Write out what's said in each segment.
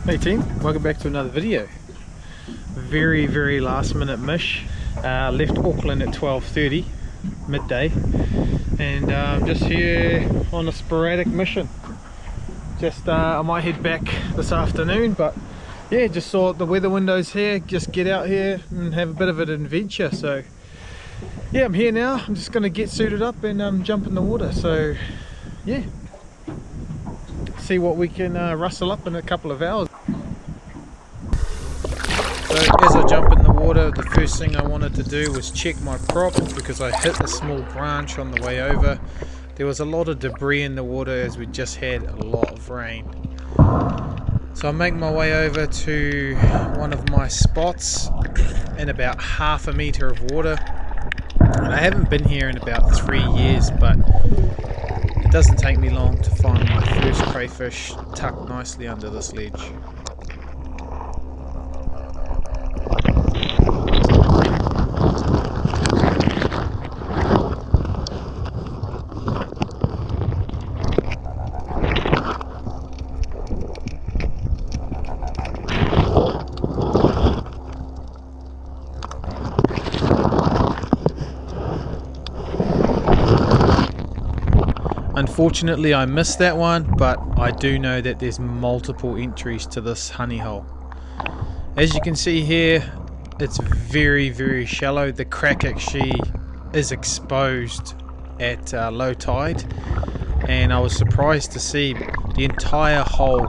Hey team, welcome back to another video. Very last minute mish. Left Auckland at 12:30 midday, and just here on a sporadic mission. I might head back this afternoon, but yeah, just saw the weather windows here, just get out here and have a bit of an adventure. So yeah, I'm here now. I'm just going to get suited up and jump in the water. So yeah, see what we can rustle up in a couple of hours. So as I jump in the water, the first thing I wanted to do was check my prop, because I hit a small branch on the way over. There was a lot of debris in the water as we just had a lot of rain. So I make my way over to one of my spots in about half a metre of water. And I haven't been here in about 3 years, but it doesn't take me long to find my first crayfish tucked nicely under this ledge. Unfortunately I missed that one, but I do know that there's multiple entries to this honey hole. As you can see here, it's very shallow. The crack actually is exposed at low tide, and I was surprised to see the entire hole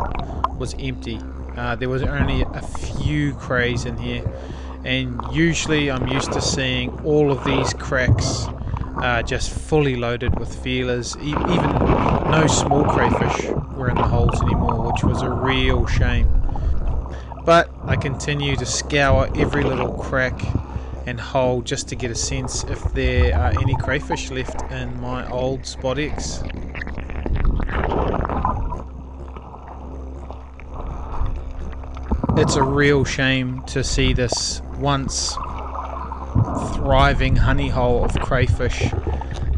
was empty. There was only a few crays in here, and usually I'm used to seeing all of these cracks just fully loaded with feelers. Even no small crayfish were in the holes anymore, which was a real shame. But I continue to scour every little crack and hole just to get a sense if there are any crayfish left in my old Spot X. It's a real shame to see this once thriving honey hole of crayfish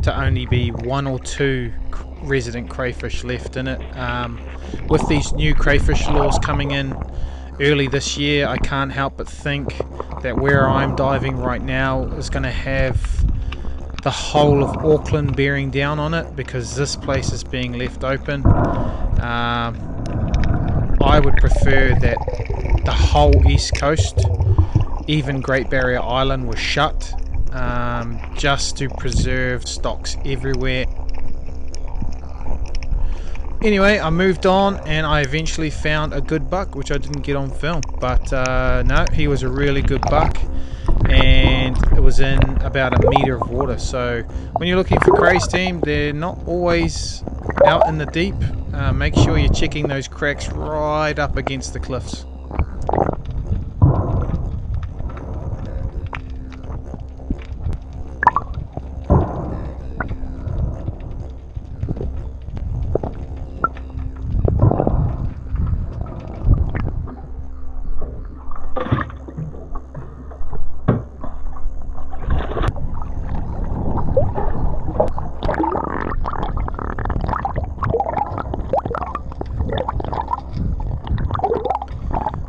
to only be 1 or 2 resident crayfish left in it. With these new crayfish laws coming in early this year, I can't help but think that where I'm diving right now is going to have the whole of Auckland bearing down on it, because this place is being left open. I would prefer that the whole east coast, even Great Barrier Island, was shut, just to preserve stocks everywhere. Anyway, I moved on and I eventually found a good buck, which I didn't get on film, but no, he was a really good buck, and it was in about a metre of water. So when you're looking for crays, team, they're not always out in the deep. Make sure you're checking those cracks right up against the cliffs.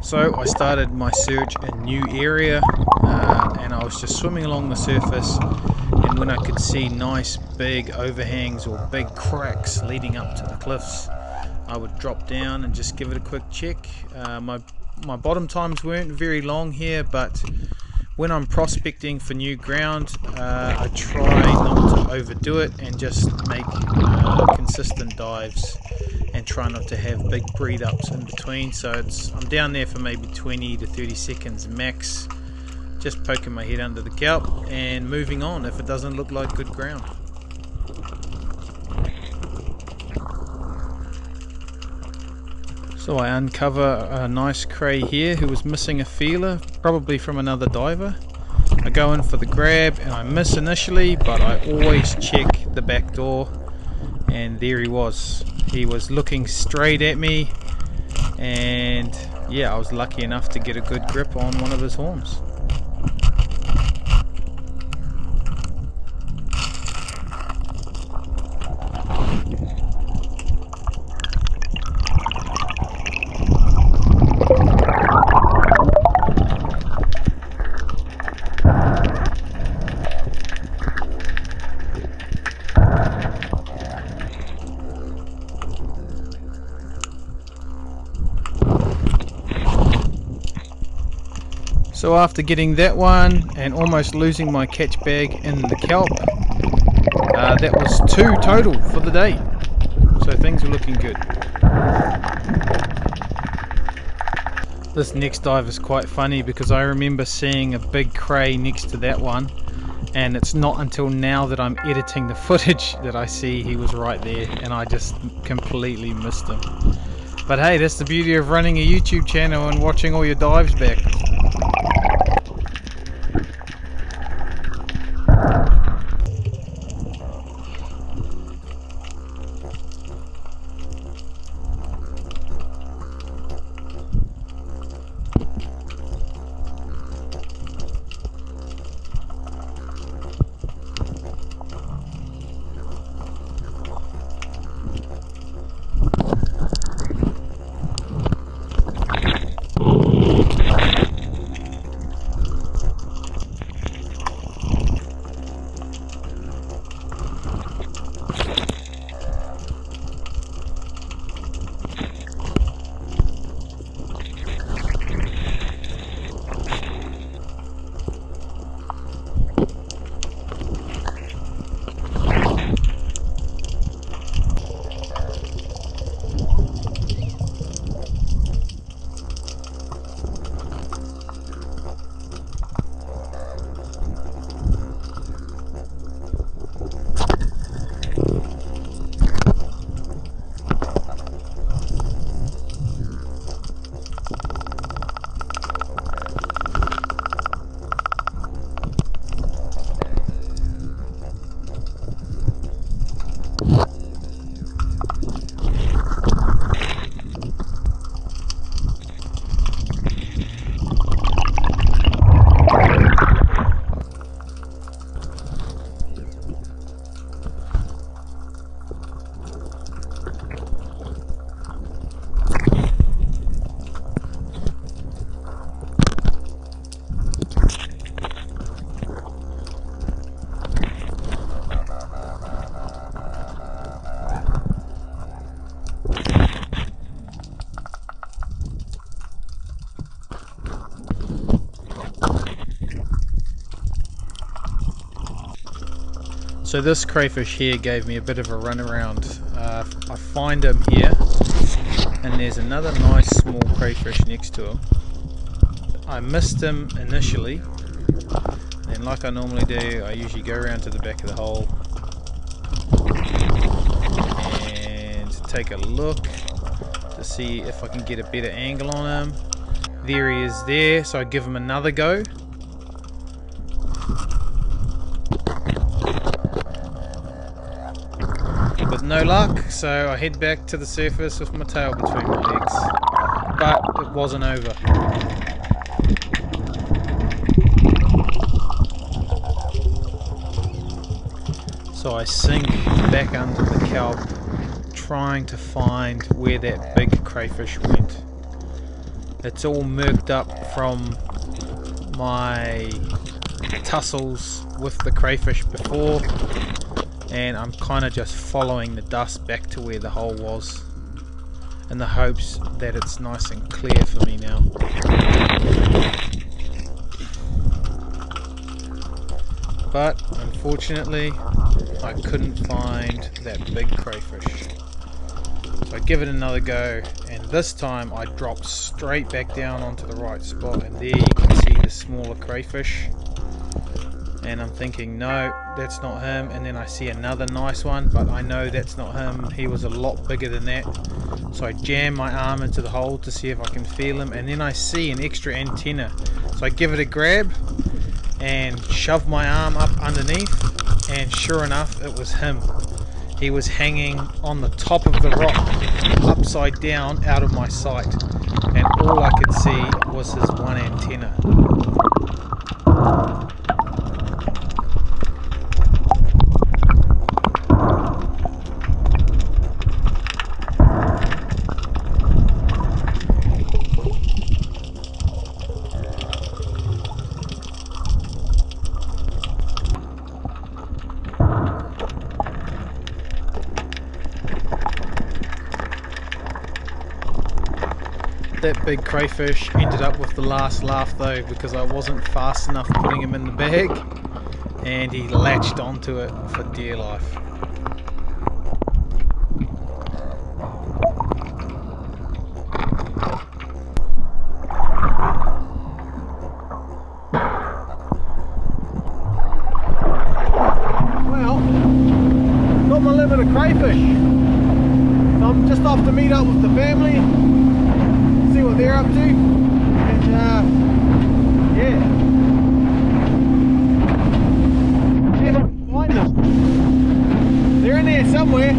So I started my search in a new area, and I was just swimming along the surface, and when I could see nice big overhangs or big cracks leading up to the cliffs, I would drop down and just give it a quick check. My bottom times weren't very long here, but when I'm prospecting for new ground, I try not to overdo it and just make consistent dives, and try not to have big breed ups in between. So I'm down there for maybe 20 to 30 seconds max, just poking my head under the kelp and moving on if it doesn't look like good ground. So I uncover a nice cray here who was missing a feeler, probably from another diver. I go in for the grab and I miss initially, but I always check the back door, and there he was. He was looking straight at me, and yeah, I was lucky enough to get a good grip on one of his horns. So after getting that one and almost losing my catch bag in the kelp, that was 2 total for the day. So things are looking good. This next dive is quite funny because I remember seeing a big cray next to that one, and it's not until now that I'm editing the footage that I see he was right there, and I just completely missed him. But hey, that's the beauty of running a YouTube channel and watching all your dives back. So this crayfish here gave me a bit of a run around. I find him here, and there's another nice small crayfish next to him. I missed him initially, and like I normally do, I usually go around to the back of the hole and take a look to see if I can get a better angle on him. There he is there, so I give him another go. With no luck, so I head back to the surface with my tail between my legs. But it wasn't over. So I sink back under the kelp, trying to find where that big crayfish went. It's all murked up from my tussles with the crayfish before, and I'm kind of just following the dust back to where the hole was in the hopes that it's nice and clear for me now. But unfortunately I couldn't find that big crayfish. So I give it another go, and this time I drop straight back down onto the right spot, and there you can see the smaller crayfish. And I'm thinking, no, that's not him. And then I see another nice one, but I know that's not him. He was a lot bigger than that. So I jam my arm into the hole to see if I can feel him, and then I see an extra antenna. So I give it a grab and shove my arm up underneath, and sure enough, it was him. He was hanging on the top of the rock, upside down, out of my sight. And all I could see was his one antenna. That big crayfish ended up with the last laugh though, because I wasn't fast enough putting him in the bag and he latched onto it for dear life. Well, got my limit of crayfish. So I'm just off to meet up with the family, see what they're up to, and yeah. See if I can find them. They're in there somewhere.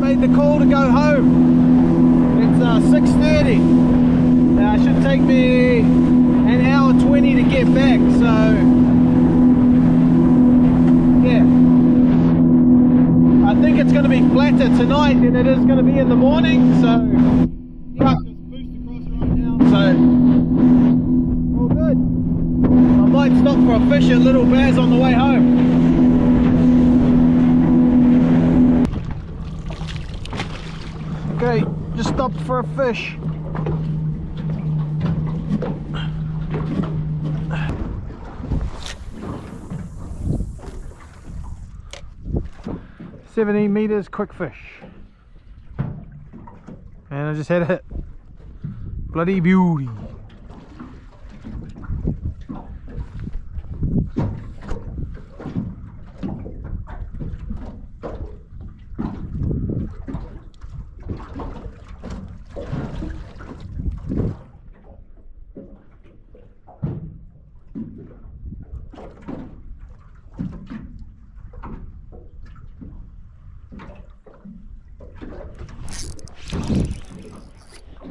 Made the call to go home. It's 6:30. It should take me an hour 20 to get back, so yeah. I think it's going to be flatter tonight than it is going to be in the morning, so truck just boost across right now, so all good. I might stop for a fish at Little Baz on the way home. Okay, just stopped for a fish. $17 quick fish. And I just had a hit. Bloody beauty.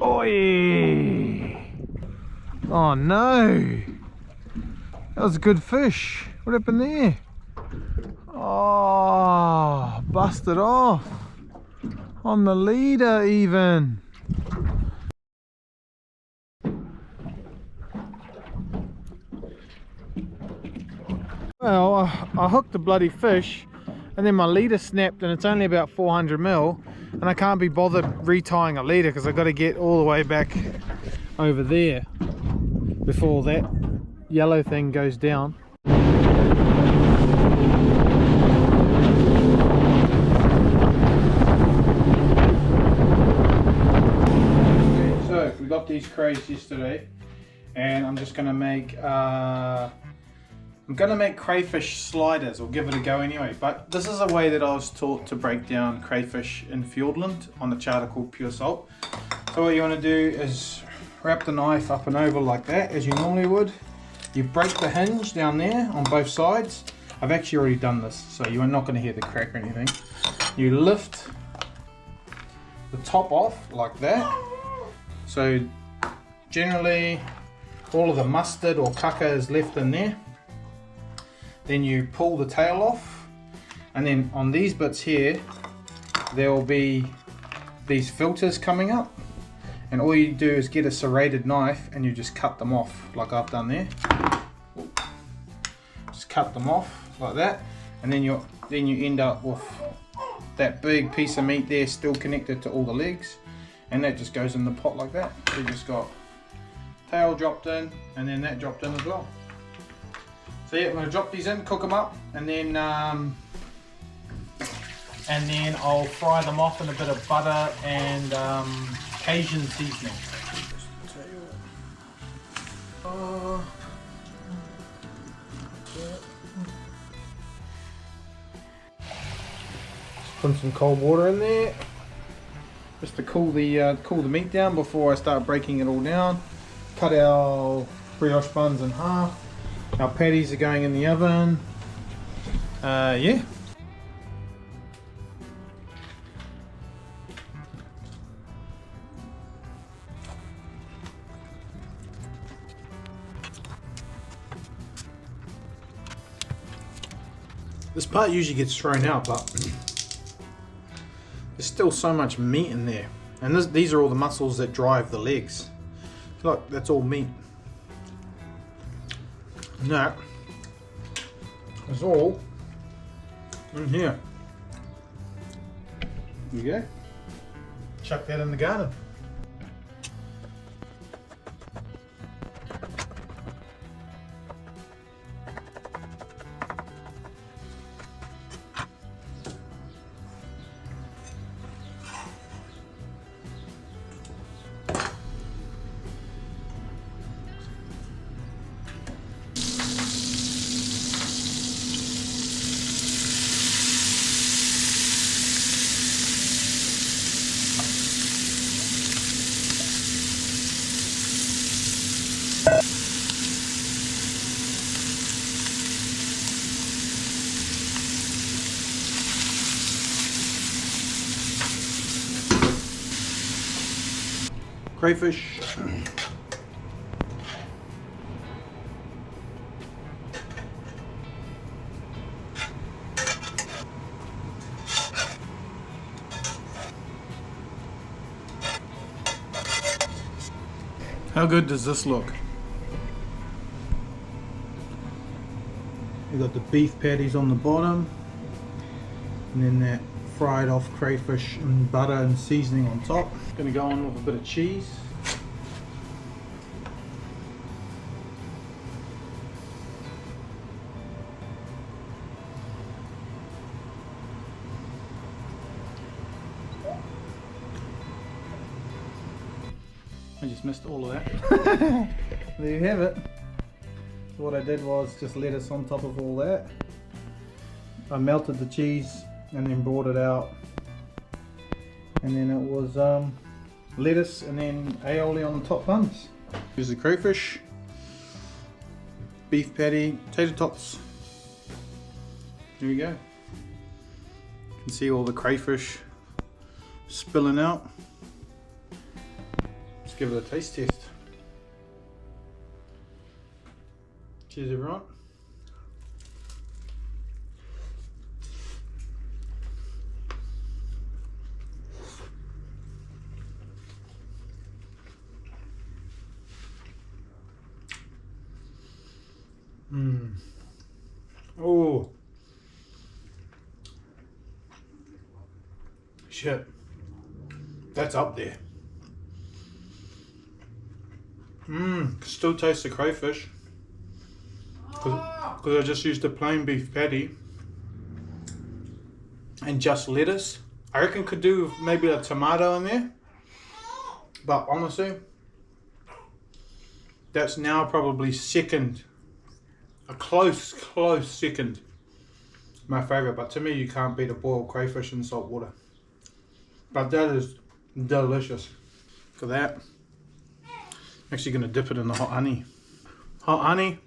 Oi! Oh no! That was a good fish. What happened there? Oh, busted off on the leader even. Well, I hooked the bloody fish and then my leader snapped and it's only about 400 mil and I can't be bothered retying a leader because I've got to get all the way back over there before that yellow thing goes down. Okay, so we got these crays yesterday and I'm just going to make crayfish sliders, or give it a go anyway, but this is a way that I was taught to break down crayfish in Fiordland on a charter called Pure Salt. So what you want to do is wrap the knife up and over like that, as you normally would. You break the hinge down there on both sides. I've actually already done this, so you are not going to hear the crack or anything. You lift the top off like that. So generally all of the mustard or kaka is left in there. Then you pull the tail off, and then on these bits here there will be these filters coming up, and all you do is get a serrated knife and you just cut them off like I've done there. Just cut them off like that, and then you end up with that big piece of meat there still connected to all the legs, and that just goes in the pot like that. So you just got tail dropped in and then that dropped in as well. So yeah, I'm going to drop these in, cook them up, and then I'll fry them off in a bit of butter and Cajun seasoning. Put some cold water in there, just to cool the meat down before I start breaking it all down. Cut our brioche buns in half. Our patties are going in the oven. Yeah. This part usually gets thrown out, but there's still so much meat in there. And these are all the mussels that drive the legs. Look, that's all meat. And that is all in here. There you go. Chuck that in the garden. Crayfish. How good does this look? We've got the beef patties on the bottom, and then that fried off crayfish and butter and seasoning on top. Gonna go on with a bit of cheese. I just missed all of that. There you have it. So what I did was just lettuce on top of all that. I melted the cheese and then brought it out, and then it was lettuce and then aioli on the top buns. Here's the crayfish, beef patty, tater tots. There you go. You can see all the crayfish spilling out. Let's give it a taste test. Cheers everyone. Oh shit, that's up there. Still taste the crayfish because I just used a plain beef patty and just lettuce. I reckon could do maybe a tomato in there, but honestly that's now probably second, a close second, my favourite. But to me, you can't beat a boiled crayfish in salt water. But that is delicious. Look at that. I'm actually going to dip it in the hot honey. Hot honey.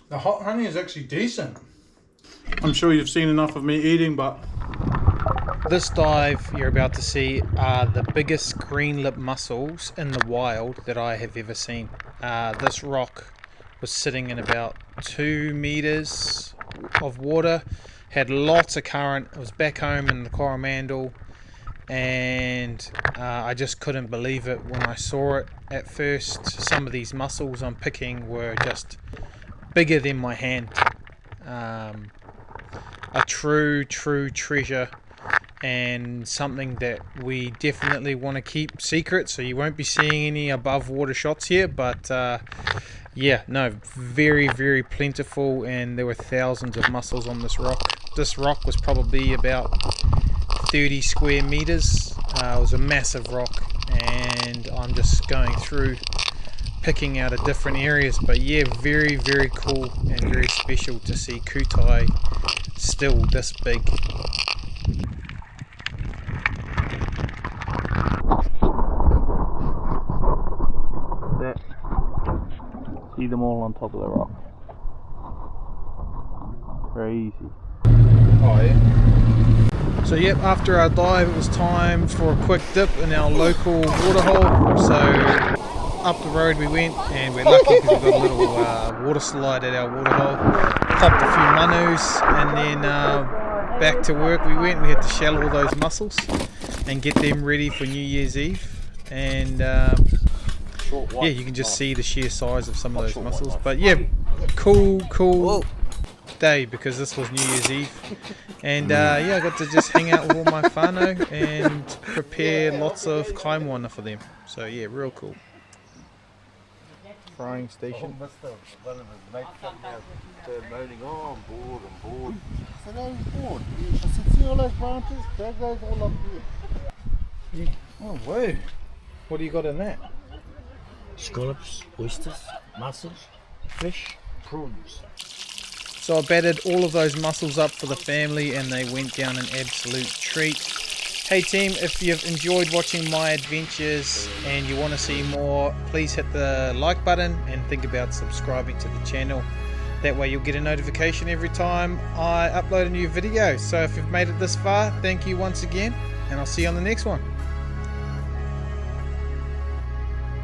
The hot honey is actually decent. I'm sure you've seen enough of me eating, but this dive you're about to see are the biggest Greenlip mussels in the wild that I have ever seen. This rock was sitting in about 2 meters of water, had lots of current. It was back home in the Coromandel, and I just couldn't believe it when I saw it at first. Some of these mussels I'm picking were just bigger than my hand. A true treasure, and something that we definitely want to keep secret, so you won't be seeing any above water shots here. But yeah, no, very plentiful, and there were thousands of mussels on this rock. This rock was probably about 30 square meters. It was a massive rock, and I'm just going through picking out of different areas. But yeah, very cool and very special to see kutai still this big. That, see them all on top of the rock. Very easy. Oh yeah. So yep, after our dive it was time for a quick dip in our local waterhole. So up the road we went, and we're lucky because we've got a little water slide at our waterhole. Popped a few manus, and then back to work we went. We had to shell all those mussels and get them ready for New Year's Eve. And yeah, you can just see the sheer size of some of those mussels. But yeah, cool day, because this was New Year's Eve, and yeah, I got to just hang out with all my whānau and prepare lots of kaimoana for them. So yeah, real cool. Frying station. One of his mates come out moaning, oh, I'm bored. I said, oh, he's bored. I said, see all those branches? Drag those all up here. Yeah. Oh, whoa. What do you got in that? Scallops, oysters, mussels, fish, prawns. So I battered all of those mussels up for the family, and they went down an absolute treat. Hey team, if you've enjoyed watching my adventures and you want to see more, please hit the like button and think about subscribing to the channel. That way you'll get a notification every time I upload a new video. So if you've made it this far, thank you once again, and I'll see you on the next one.